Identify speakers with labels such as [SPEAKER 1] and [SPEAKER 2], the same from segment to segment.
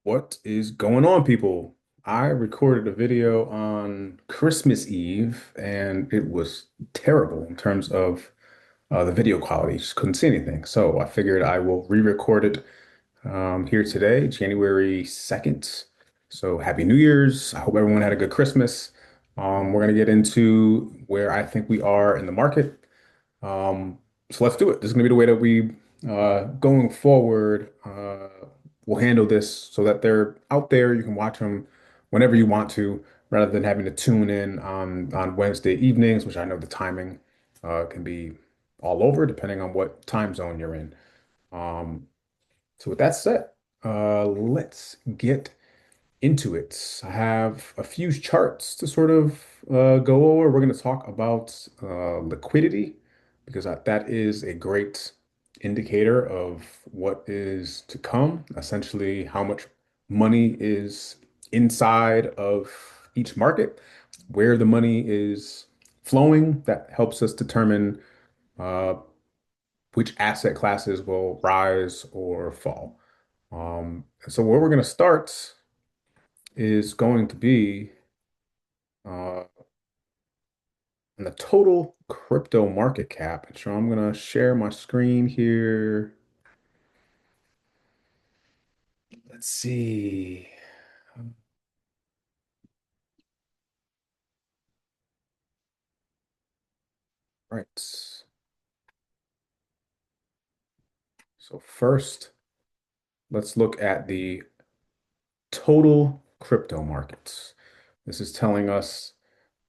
[SPEAKER 1] What is going on, people? I recorded a video on Christmas Eve and it was terrible in terms of the video quality. Just couldn't see anything. So I figured I will re-record it here today, January 2nd. So happy New Year's. I hope everyone had a good Christmas. We're going to get into where I think we are in the market. So let's do it. This is going to be the way that we, going forward, will handle this so that they're out there. You can watch them whenever you want to, rather than having to tune in on Wednesday evenings, which I know the timing can be all over depending on what time zone you're in. Um, so with that said, let's get into it. I have a few charts to sort of go over. We're going to talk about liquidity because that is a great indicator of what is to come, essentially how much money is inside of each market, where the money is flowing. That helps us determine uh, which asset classes will rise or fall. So where we're going to start is going to be uh, on the total crypto market cap. And so I'm going to share my screen here. Let's see. Right. So first, let's look at the total crypto markets. This is telling us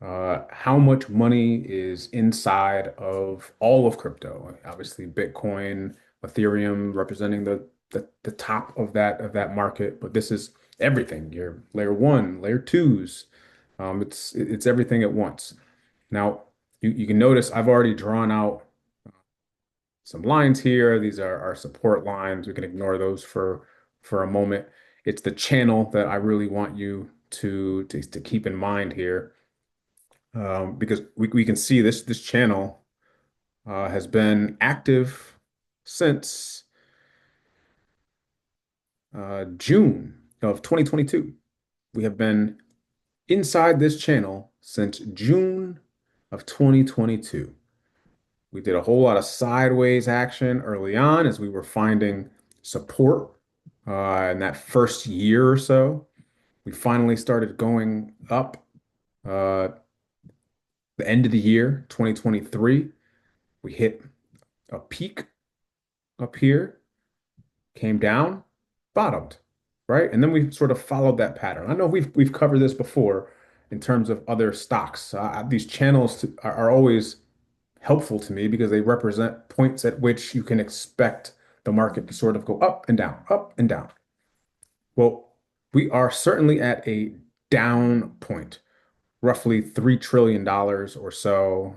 [SPEAKER 1] how much money is inside of all of crypto. Obviously, Bitcoin, Ethereum representing the top of that market, but this is everything. Your layer one, layer twos. It's everything at once. Now, you can notice I've already drawn out some lines here. These are our support lines. We can ignore those for a moment. It's the channel that I really want you to keep in mind here, because we can see this channel has been active since June of 2022. We have been inside this channel since June of 2022. We did a whole lot of sideways action early on as we were finding support in that first year or so. We finally started going up uh, the end of the year, 2023. We hit a peak up here, came down, bottomed, right? And then we sort of followed that pattern. I know we've covered this before in terms of other stocks. These channels are always helpful to me because they represent points at which you can expect the market to sort of go up and down, up and down. Well, we are certainly at a down point, roughly $3 trillion or so.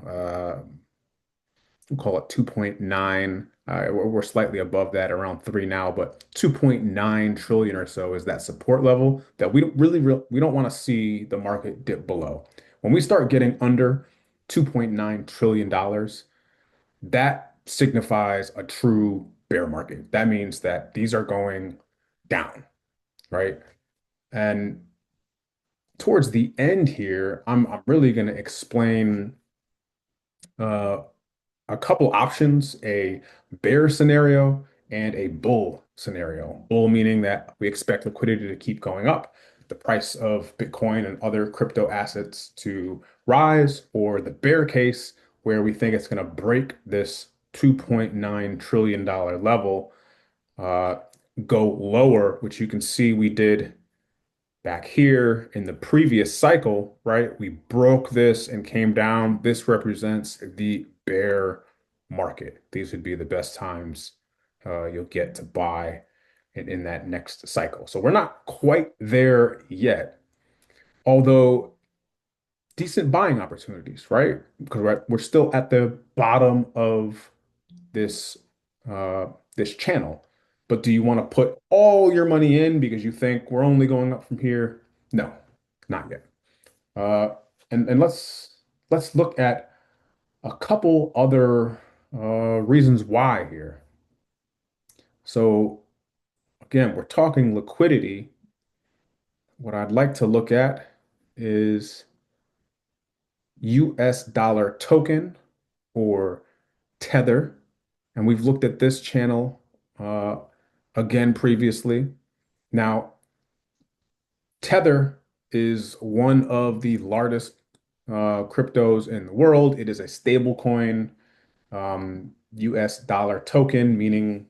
[SPEAKER 1] We'll call it 2.9. We're slightly above that, around three now, but 2.9 trillion or so is that support level that we don't want to see the market dip below. When we start getting under $2.9 trillion, that signifies a true bear market. That means that these are going down, right? And towards the end here, I'm really going to explain uh, a couple options, a bear scenario and a bull scenario. Bull meaning that we expect liquidity to keep going up, the price of Bitcoin and other crypto assets to rise, or the bear case where we think it's going to break this $2.9 trillion level, uh, go lower, which you can see we did back here in the previous cycle, right? We broke this and came down. This represents the bear market. These would be the best times you'll get to buy in that next cycle. So we're not quite there yet, although decent buying opportunities, right? Because we're still at the bottom of this this channel. But do you want to put all your money in because you think we're only going up from here? No, not yet. Uh, and let's look at a couple other reasons why here. So again, we're talking liquidity. what I'd like to look at is US dollar token or Tether. And we've looked at this channel uh, again previously. Now, Tether is one of the largest cryptos in the world. It is a stable coin, US dollar token, meaning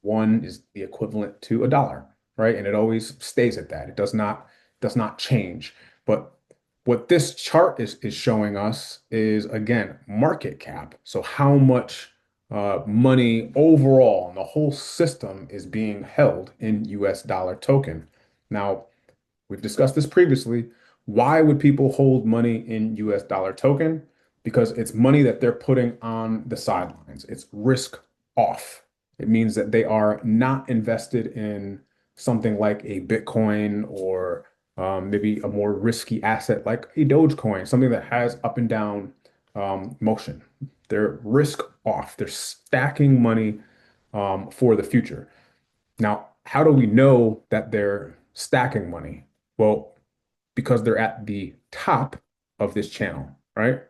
[SPEAKER 1] one is the equivalent to a dollar, right? And it always stays at that. It does not change. But what this chart is showing us is again market cap. So how much money overall in the whole system is being held in US dollar token. Now, we've discussed this previously. Why would people hold money in US dollar token? Because it's money that they're putting on the sidelines. It's risk off. It means that they are not invested in something like a Bitcoin or maybe a more risky asset like a Dogecoin, something that has up and down motion. They're risk off. They're stacking money for the future. Now, how do we know that they're stacking money? Well, because they're at the top of this channel, right?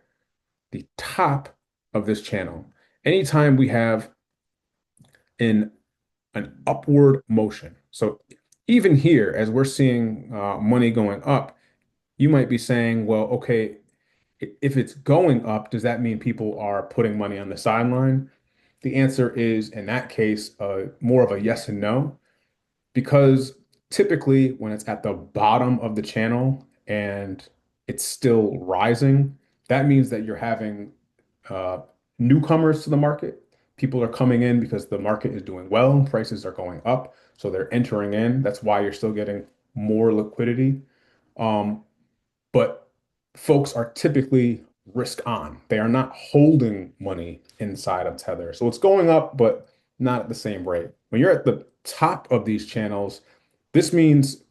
[SPEAKER 1] The top of this channel. Anytime we have in an upward motion. So even here, as we're seeing money going up, you might be saying, well, okay, if it's going up, does that mean people are putting money on the sideline? The answer is, in that case, more of a yes and no. Because typically when it's at the bottom of the channel and it's still rising, that means that you're having uh, newcomers to the market. People are coming in because the market is doing well, prices are going up, so they're entering in. That's why you're still getting more liquidity. Um, but folks are typically risk on. They are not holding money inside of Tether. So it's going up, but not at the same rate. When you're at the top of these channels, this means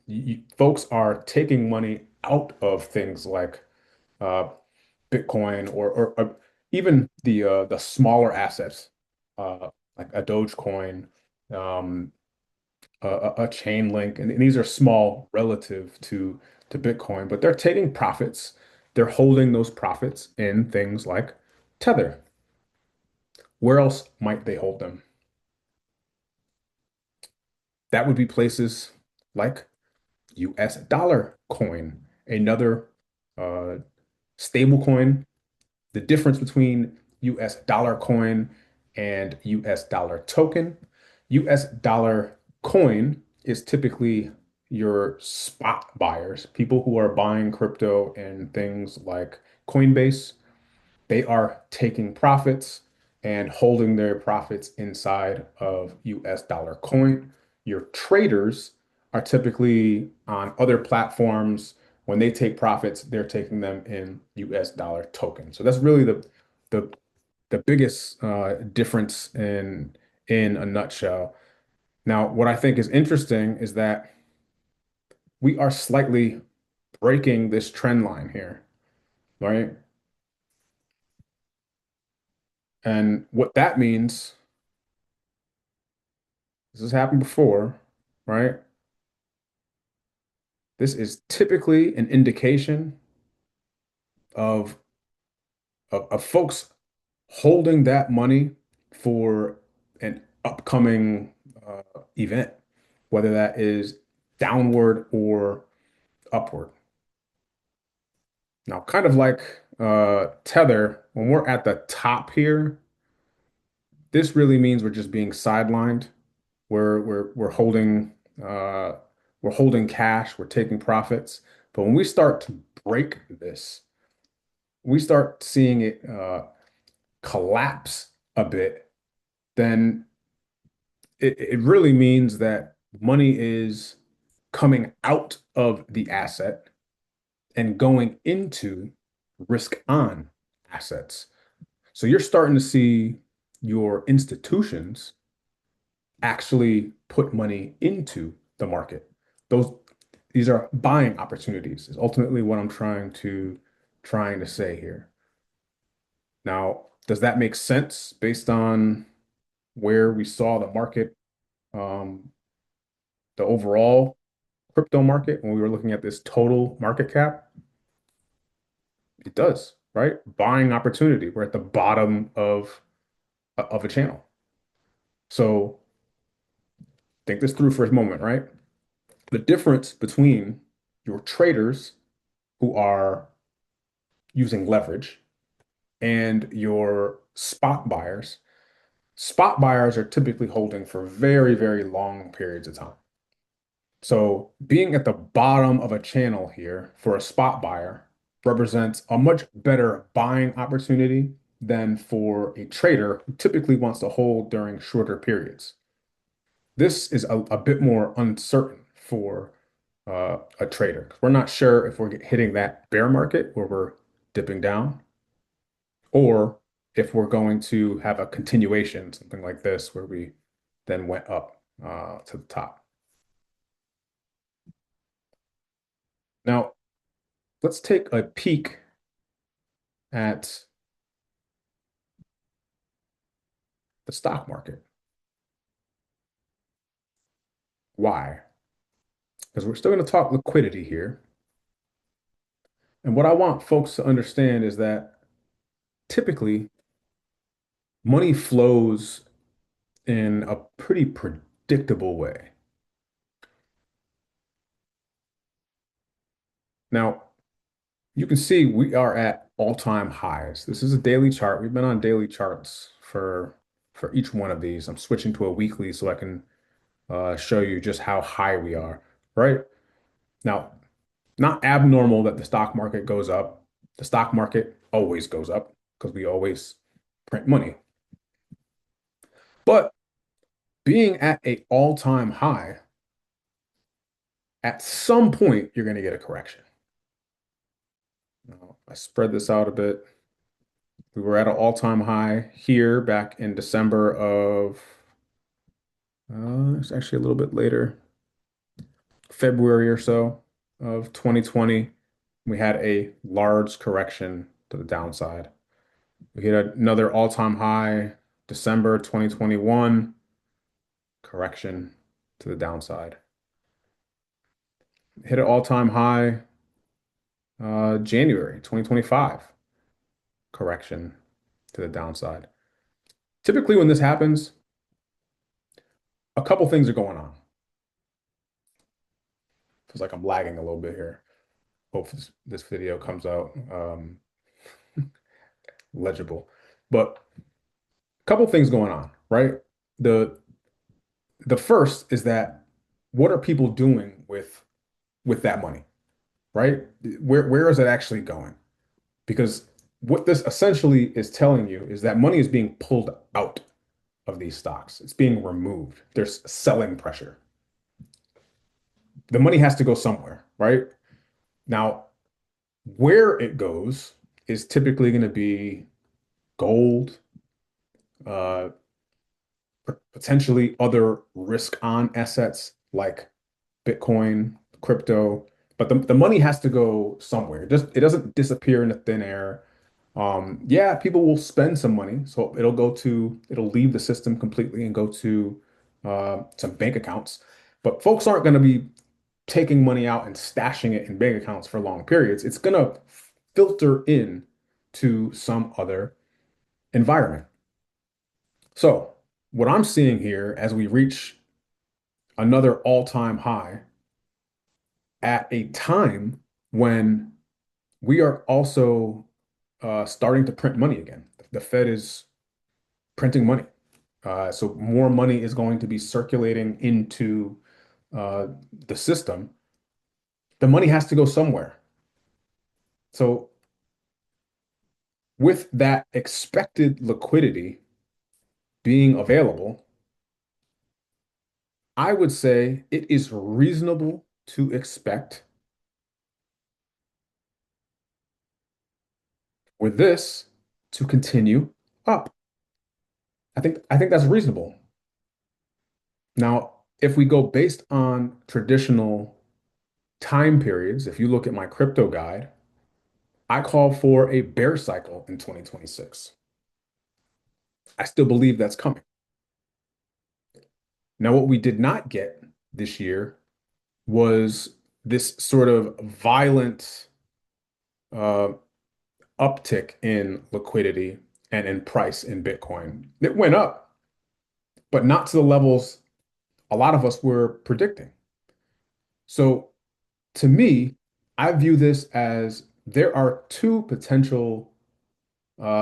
[SPEAKER 1] folks are taking money out of things like uh, Bitcoin or even the smaller assets like a Dogecoin, um, a chain link, and these are small relative to Bitcoin, but they're taking profits. They're holding those profits in things like Tether. Where else might they hold them? That would be places like US dollar coin, another uh, stable coin. The difference between US dollar coin and US dollar token. US dollar coin is typically your spot buyers, people who are buying crypto and things like Coinbase. They are taking profits and holding their profits inside of US dollar coin. Your traders are typically on other platforms. When they take profits, they're taking them in US dollar token. So that's really the the biggest difference in a nutshell. Now, what I think is interesting is that we are slightly breaking this trend line here, right? And what that means, this has happened before, right? This is typically an indication of, of folks holding that money for an upcoming event, whether that is downward or upward. Now, kind of like Tether, when we're at the top here, this really means we're just being sidelined. We're holding uh, we're holding cash, we're taking profits. But when we start to break this, we start seeing it collapse a bit, then it really means that money is coming out of the asset and going into risk on assets. So you're starting to see your institutions actually put money into the market. Those these are buying opportunities is ultimately what I'm trying to say here. Now, does that make sense based on where we saw the market, um, the overall? crypto market when we were looking at this total market cap? It does, right? Buying opportunity. We're at the bottom of a channel. So think this through for a moment, right? The difference between your traders who are using leverage and your spot buyers are typically holding for very, very long periods of time. So being at the bottom of a channel here for a spot buyer represents a much better buying opportunity than for a trader who typically wants to hold during shorter periods. This is a bit more uncertain for a trader. We're not sure if we're hitting that bear market where we're dipping down, or if we're going to have a continuation, something like this, where we then went up to the top. Now, let's take a peek at the stock market. Why? Because we're still going to talk liquidity here. And what I want folks to understand is that typically money flows in a pretty predictable way. Now, you can see we are at all-time highs. This is a daily chart. We've been on daily charts for each one of these. I'm switching to a weekly so I can show you just how high we are, right? Now, not abnormal that the stock market goes up. The stock market always goes up because we always print money. But being at a all-time high, at some point, you're going to get a correction. Now, I spread this out a bit. We were at an all-time high here back in December of, it's actually a little bit later, February or so of 2020. We had a large correction to the downside. We hit another all-time high, December 2021, correction to the downside. Hit an all-time high, January 2025, correction to the downside. Typically, when this happens, a couple things are going on. Feels like I'm lagging a little bit here. Hope this video comes out legible. But a couple things going on, right? The the first is that what are people doing with that money, right? Where is it actually going? Because what this essentially is telling you is that money is being pulled out of these stocks. It's being removed. There's selling pressure. The money has to go somewhere, right? Now, where it goes is typically going to be gold, uh, potentially other risk on assets like Bitcoin, crypto, but the money has to go somewhere. It doesn't disappear into thin air. Yeah, people will spend some money, so it'll leave the system completely and go to some bank accounts. But folks aren't going to be taking money out and stashing it in bank accounts for long periods. It's going to filter in to some other environment. So what I'm seeing here as we reach another all-time high at a time when we are also starting to print money again. The Fed is printing money. So more money is going to be circulating into uh, the system. The money has to go somewhere. So with that expected liquidity being available, I would say it is reasonable to expect with this to continue up. I think that's reasonable. Now, if we go based on traditional time periods, if you look at my crypto guide, I call for a bear cycle in 2026. I still believe that's coming. Now, what we did not get this year was this sort of violent uh, uptick in liquidity and in price in Bitcoin. It went up, but not to the levels a lot of us were predicting. So to me, I view this as there are two potential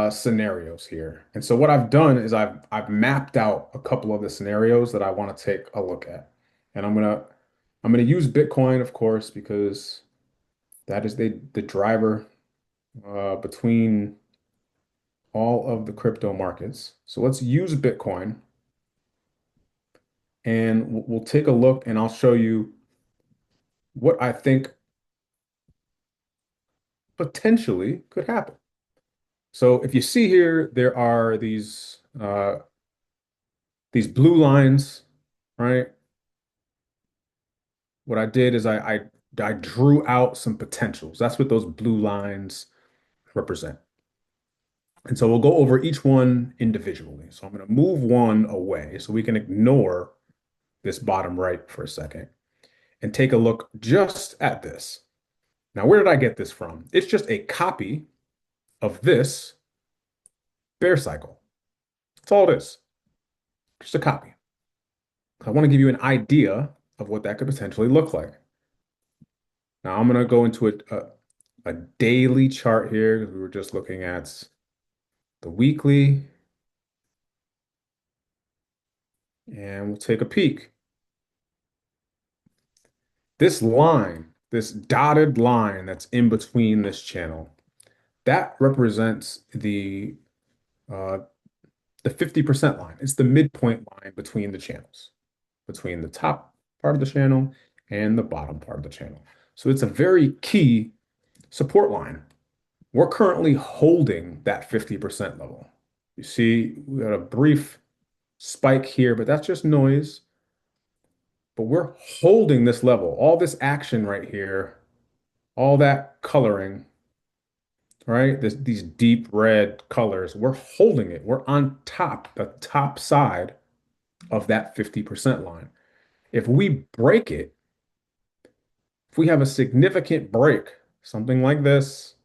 [SPEAKER 1] scenarios here. And so what I've done is I've mapped out a couple of the scenarios that I want to take a look at. And I'm gonna use Bitcoin, of course, because that is the driver between all of the crypto markets. So let's use Bitcoin and we'll take a look and I'll show you what I think potentially could happen. So if you see here, there are these blue lines, right? What I did is I drew out some potentials. That's what those blue lines represent. And so we'll go over each one individually. So I'm going to move one away so we can ignore this bottom right for a second and take a look just at this. Now, where did I get this from? It's just a copy of this bear cycle. That's all it is. Just a copy. I want to give you an idea of what that could potentially look like. Now I'm going to go into a daily chart here because we were just looking at the weekly, and we'll take a peek. This line, this dotted line that's in between this channel, that represents uh, the 50% line. It's the midpoint line between the channels, between the top part of the channel and the bottom part of the channel. So it's a very key support line. We're currently holding that 50% level. You see, we got a brief spike here, but that's just noise. But we're holding this level, all this action right here, all that coloring, right? These deep red colors, we're holding it. We're on top, the top side of that 50% line. If we break it, if we have a significant break, something like this,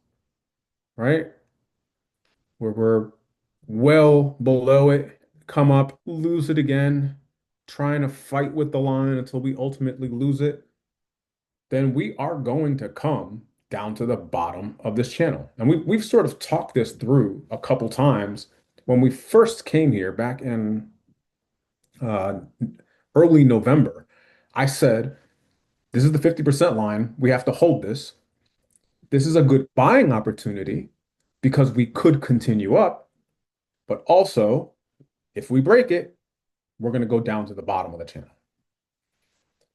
[SPEAKER 1] right? Where we're well below it, come up, lose it again, trying to fight with the line until we ultimately lose it, then we are going to come down to the bottom of this channel. And we've sort of talked this through a couple times. When we first came here back in uh, early November, I said, this is the 50% line. We have to hold this. This is a good buying opportunity because we could continue up, but also if we break it, we're going to go down to the bottom of the channel.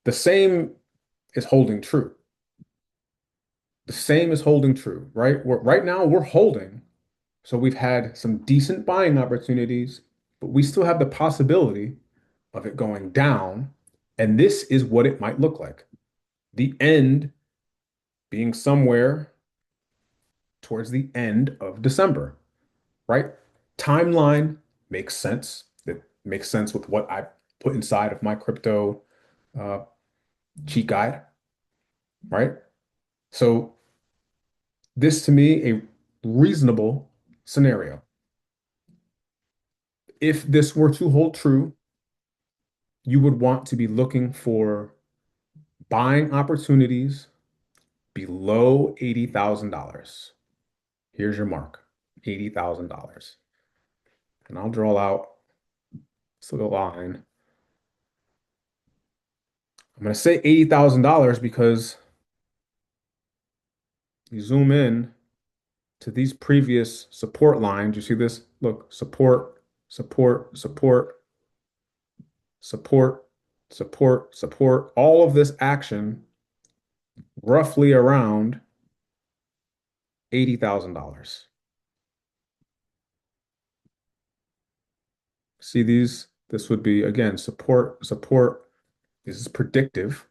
[SPEAKER 1] The same is holding true. The same is holding true, right? Right now we're holding. So we've had some decent buying opportunities, but we still have the possibility of it going down. And this is what it might look like. The end being somewhere towards the end of December, right? Timeline makes sense. It makes sense with what I put inside of my crypto uh, cheat guide, right? So this to me a reasonable scenario. If this were to hold true, you would want to be looking for buying opportunities below $80,000. Here's your mark, $80,000. And I'll draw out so the line. I'm going to say $80,000 because you zoom in to these previous support lines. You see this? Look, support, support, support, support, support, support. All of this action roughly around $80,000. See these? This would be, again, support, support. This is predictive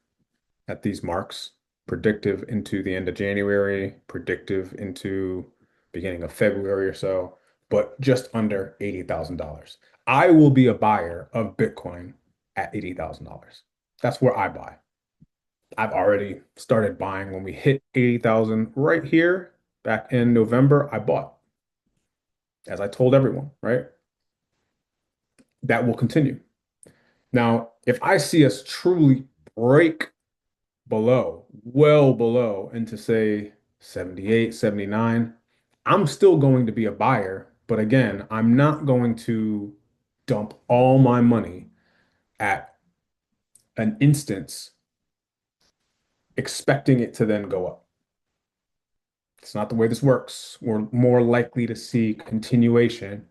[SPEAKER 1] at these marks, predictive into the end of January, predictive into beginning of February or so, but just under $80,000. I will be a buyer of Bitcoin at $80,000. That's where I buy. I've already started buying when we hit 80,000 right here back in November. I bought, as I told everyone, right? That will continue. Now, if I see us truly break below, well below into say 78, 79, I'm still going to be a buyer. But again, I'm not going to dump all my money at an instance expecting it to then go up. It's not the way this works. We're more likely to see continuation.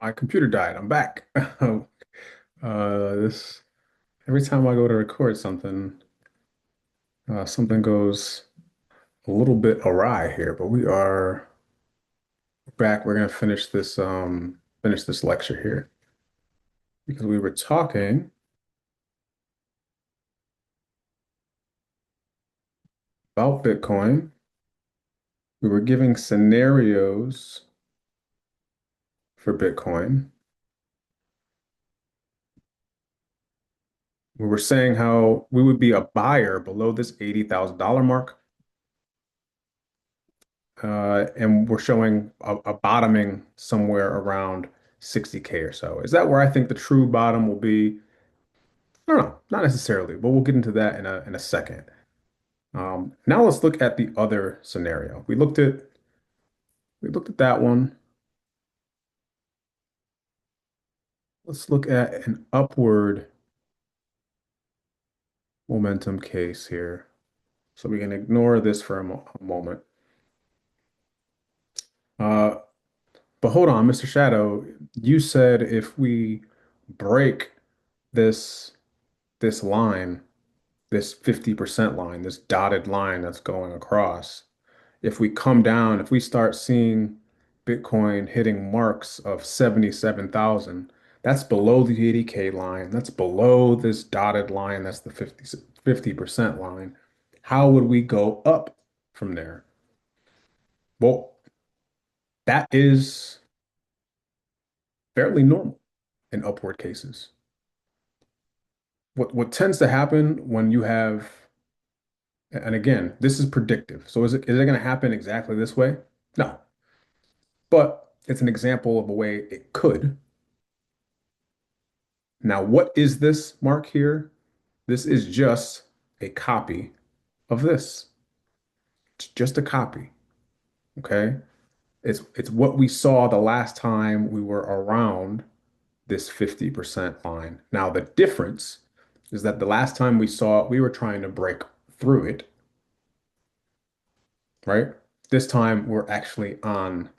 [SPEAKER 1] My computer died. I'm back. This every time I go to record something, something goes a little bit awry here, but we are back. We're gonna finish this lecture here because we were talking about Bitcoin. We were giving scenarios for Bitcoin. We were saying how we would be a buyer below this $80,000 mark. And we're showing a bottoming somewhere around 60K or so. Is that where I think the true bottom will be? I don't know, not necessarily, but we'll get into that in a second. Now let's look at the other scenario. We looked at that one. Let's look at an upward momentum case here. So we can ignore this for a moment. Uh, but hold on, Mr. Shadow, you said if we break this this line, this 50% line, this dotted line that's going across, if we come down, if we start seeing Bitcoin hitting marks of 77,000, that's below the 80K line. That's below this dotted line. That's the 50% line. How would we go up from there? Well, that is fairly normal in upward cases. What tends to happen when you have, and again, this is predictive. So is it going to happen exactly this way? No, but it's an example of a way it could. Now, what is this mark here? This is just a copy of this. It's just a copy, okay? It's what we saw the last time we were around this 50% line. Now, the difference is that the last time we saw it, we were trying to break through it, right? This time we're actually on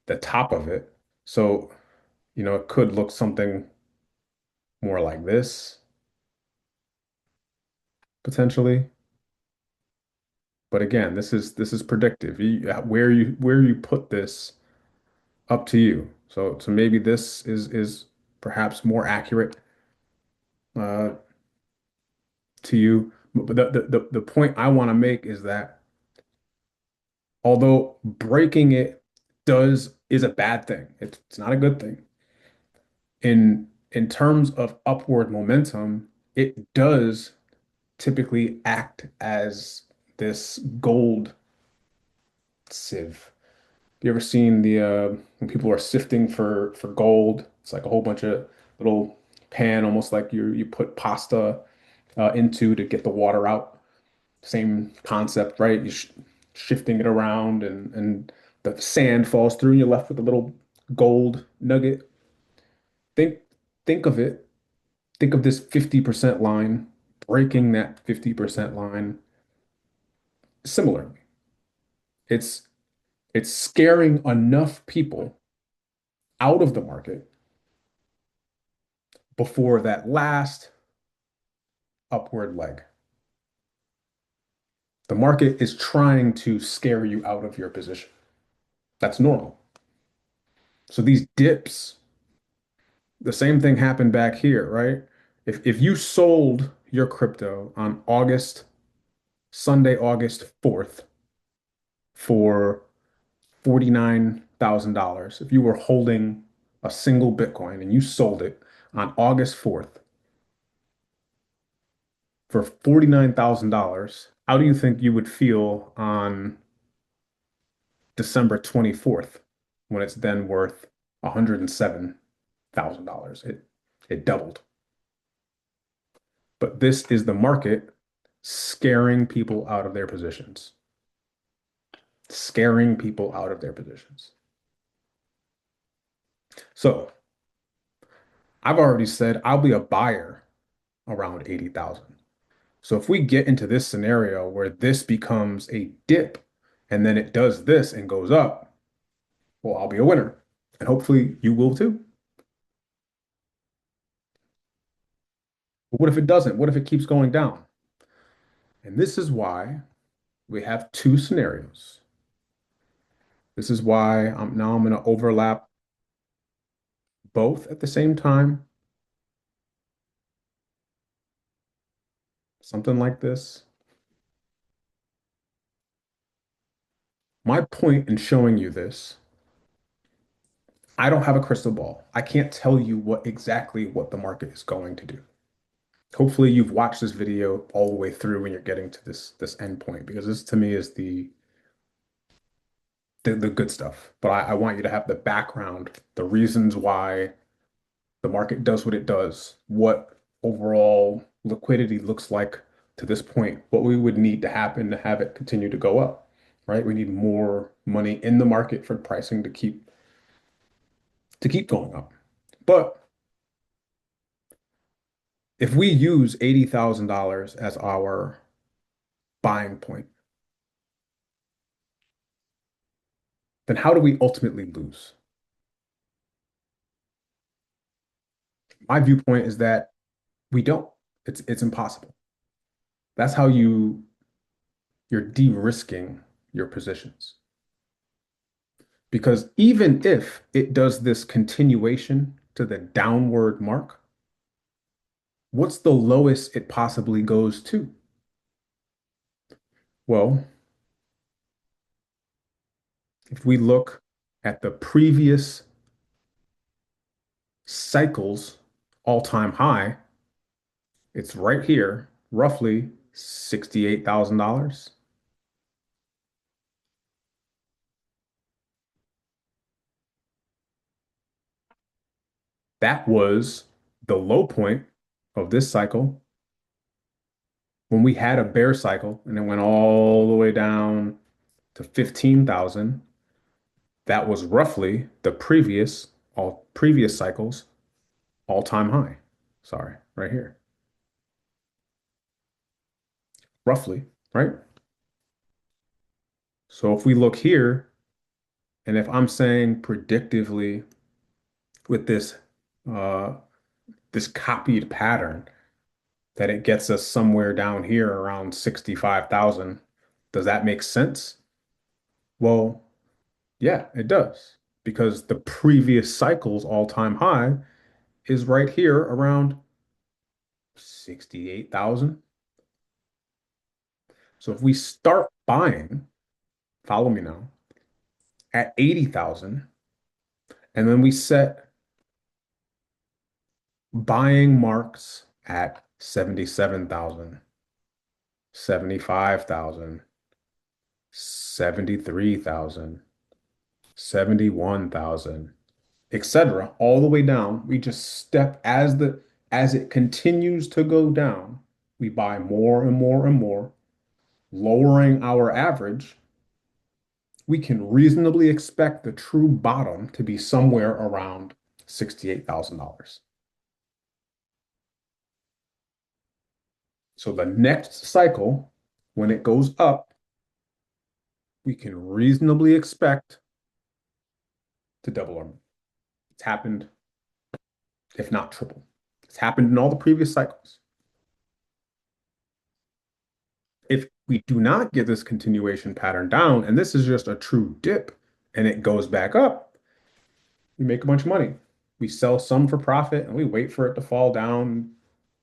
[SPEAKER 1] the top of it. So, it could look something more like this potentially. But again, this is predictive. Where you put this up to you. So maybe this is perhaps more accurate uh, to you. But the point I want to make is that although breaking it is a bad thing, it's not a good thing. In terms of upward momentum, it does typically act as this gold sieve. You ever seen the when people are sifting for gold? It's like a whole bunch of little pan, almost like you put pasta into to get the water out. Same concept, right? Shifting it around and the sand falls through and you're left with a little gold nugget. Think think of it. Think of this 50% line, breaking that 50% line similarly. It's it's scaring enough people out of the market before that last upward leg. The market is trying to scare you out of your position. That's normal. So these dips, the same thing happened back here, right? If you sold your crypto on Sunday, August 4th for $49,000, if you were holding a single Bitcoin and you sold it on August 4th, for $49,000, how do you think you would feel on December 24th when it's then worth $107,000? It doubled. But this is the market scaring people out of their positions. Scaring people out of their positions. So I've already said I'll be a buyer around 80,000. So if we get into this scenario where this becomes a dip and then it does this and goes up, well, I'll be a winner. And hopefully you will too. But what if it doesn't? What if it keeps going down? And this is why we have two scenarios. This is why I'm going to overlap both at the same time, something like this. My point in showing you this, I don't have a crystal ball. I can't tell you what the market is going to do. Hopefully you've watched this video all the way through when you're getting to this end point, because this to me is the good stuff. But I want you to have the background, the reasons why the market does what it does, what overall liquidity looks like to this point, what we would need to happen to have it continue to go up, right? We need more money in the market for pricing to keep going up. But if we use $80,000 as our buying point, then how do we ultimately lose? My viewpoint is that we don't. It's impossible. That's how you're de-risking your positions. Because even if it does this continuation to the downward mark, what's the lowest it possibly goes to? Well, if we look at the previous cycle's all-time high, it's right here, roughly $68,000. That was the low point of this cycle when we had a bear cycle and it went all the way down to 15,000. That was roughly the all previous cycles all-time high. Sorry, right here. Roughly, right? So if we look here, and if I'm saying predictively with uh this copied pattern that it gets us somewhere down here around 65,000, does that make sense? Well, yeah, it does. Because the previous cycle's all-time high is right here around 68,000. So if we start buying, follow me now, at 80,000, and then we set buying marks at 77,000, 75,000, 73,000, 71,000, etc., all the way down. We just step as it continues to go down, we buy more and more and more, lowering our average. We can reasonably expect the true bottom to be somewhere around $68,000. So the next cycle, when it goes up, we can reasonably expect to double our money. It's happened, if not triple. It's happened in all the previous cycles. If we do not get this continuation pattern down, and this is just a true dip, and it goes back up, we make a bunch of money. We sell some for profit, and we wait for it to fall down,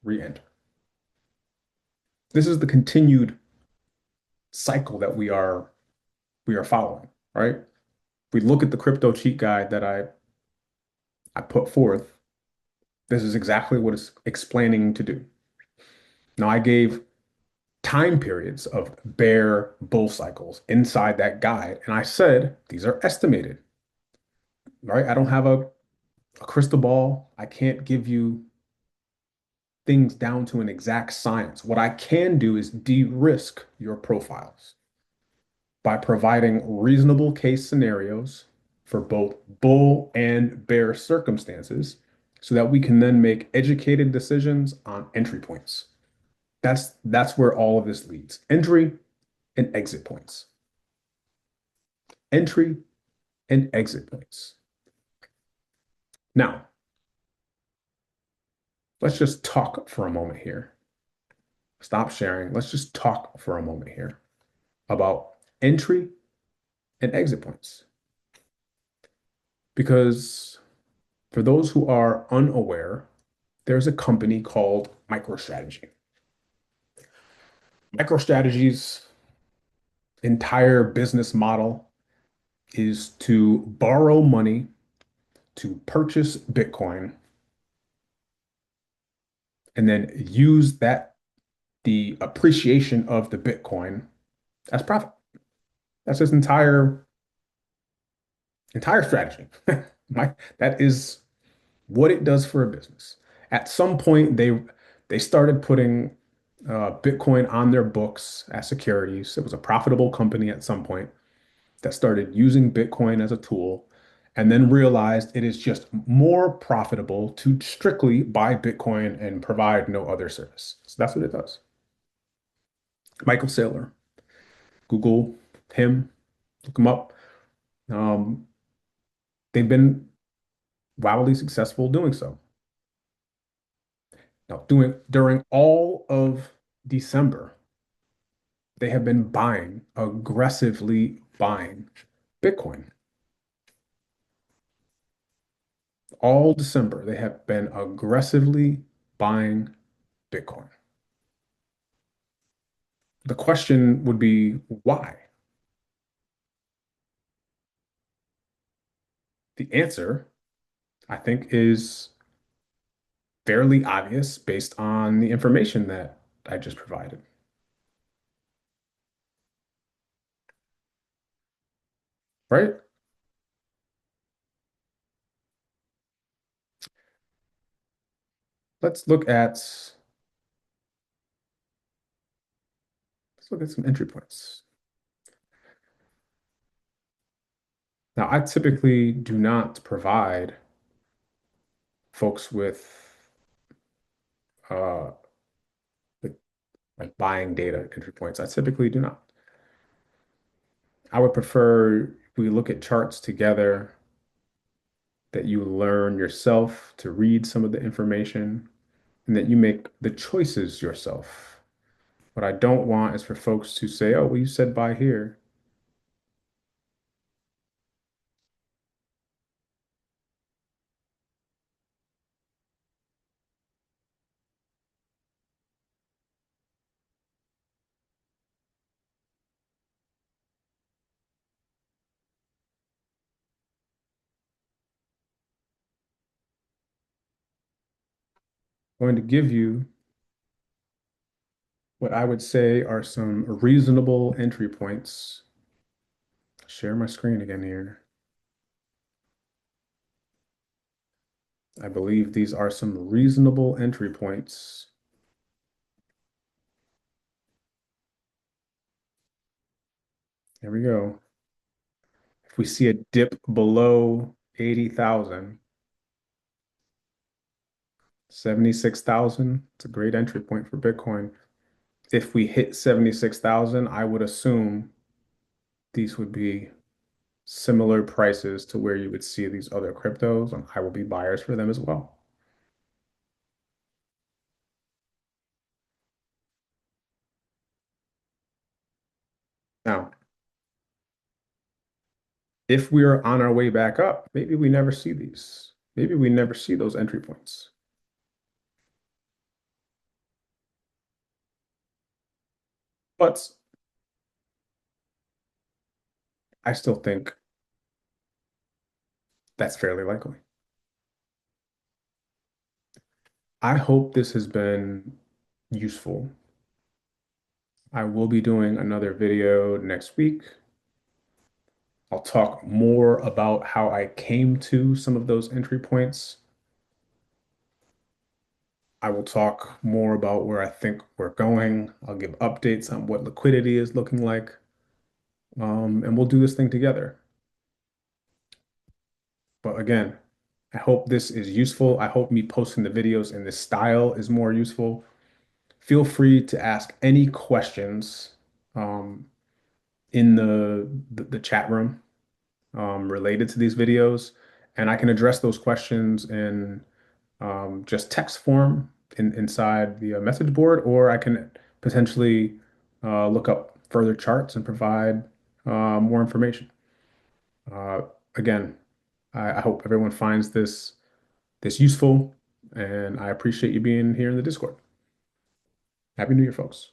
[SPEAKER 1] re-enter. This is the continued cycle that we are following, right? If we look at the crypto cheat guide that I put forth, this is exactly what it's explaining to do. Now, I gave time periods of bear bull cycles inside that guide, and I said these are estimated, right? I don't have a crystal ball. I can't give you things down to an exact science. What I can do is de-risk your profiles by providing reasonable case scenarios for both bull and bear circumstances so that we can then make educated decisions on entry points. That's where all of this leads. Entry and exit points. Entry and exit points. Now, let's just talk for a moment here. Stop sharing. Let's just talk for a moment here about entry and exit points. Because for those who are unaware, there's a company called MicroStrategy. MicroStrategy's entire business model is to borrow money to purchase Bitcoin and then use the appreciation of the Bitcoin as profit. That's his entire strategy. That is what it does for a business. At some point, they started putting Bitcoin on their books as securities. It was a profitable company at some point that started using Bitcoin as a tool and then realized it is just more profitable to strictly buy Bitcoin and provide no other service. So that's what it does. Michael Saylor, Google him, look him up. Um, they've been wildly successful doing so. Now, doing during all of December, they have been buying, aggressively buying Bitcoin. All December, they have been aggressively buying Bitcoin. The question would be why? The answer, I think, is fairly obvious based on the information that I just provided, right? Let's look at some entry points. Now, I typically do not provide folks with uh, like, like buying data entry points. I typically do not. I would prefer we look at charts together, that you learn yourself to read some of the information, and that you make the choices yourself. What I don't want is for folks to say, oh, well, you said buy here. I'm going to give you what I would say are some reasonable entry points. Share my screen again here. I believe these are some reasonable entry points. There we go. If we see a dip below 80,000, 76,000, it's a great entry point for Bitcoin. If we hit 76,000, I would assume these would be similar prices to where you would see these other cryptos, and I will be buyers for them as well. Now, if we are on our way back up, maybe we never see these. Maybe we never see those entry points. But I still think that's fairly likely. I hope this has been useful. I will be doing another video next week. I'll talk more about how I came to some of those entry points. I will talk more about where I think we're going. I'll give updates on what liquidity is looking like. And we'll do this thing together. But again, I hope this is useful. I hope me posting the videos in this style is more useful. Feel free to ask any questions um, in the chat room related to these videos, and I can address those questions in just text form inside the message board, or I can potentially look up further charts and provide more information. Uh, Again, I hope everyone finds this useful, and I appreciate you being here in the Discord. Happy New Year, folks.